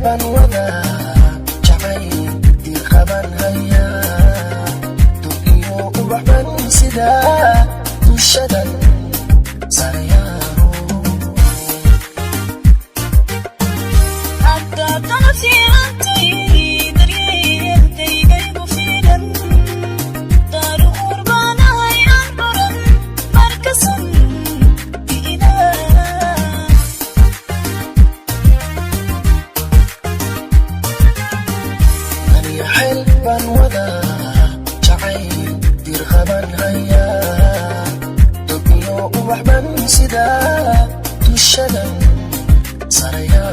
baan wadaa jacayl diirqaban haya dub iyo ubax baan sidaa dushadan sarayaaro hadda tanasiirantay daryeelkaygaygu fiilan daaru urbaanahay aan baran markasan xel baan wadaa jacayl diirqaban haya dub iyo ubax baan sidaa dushadan sarayaaro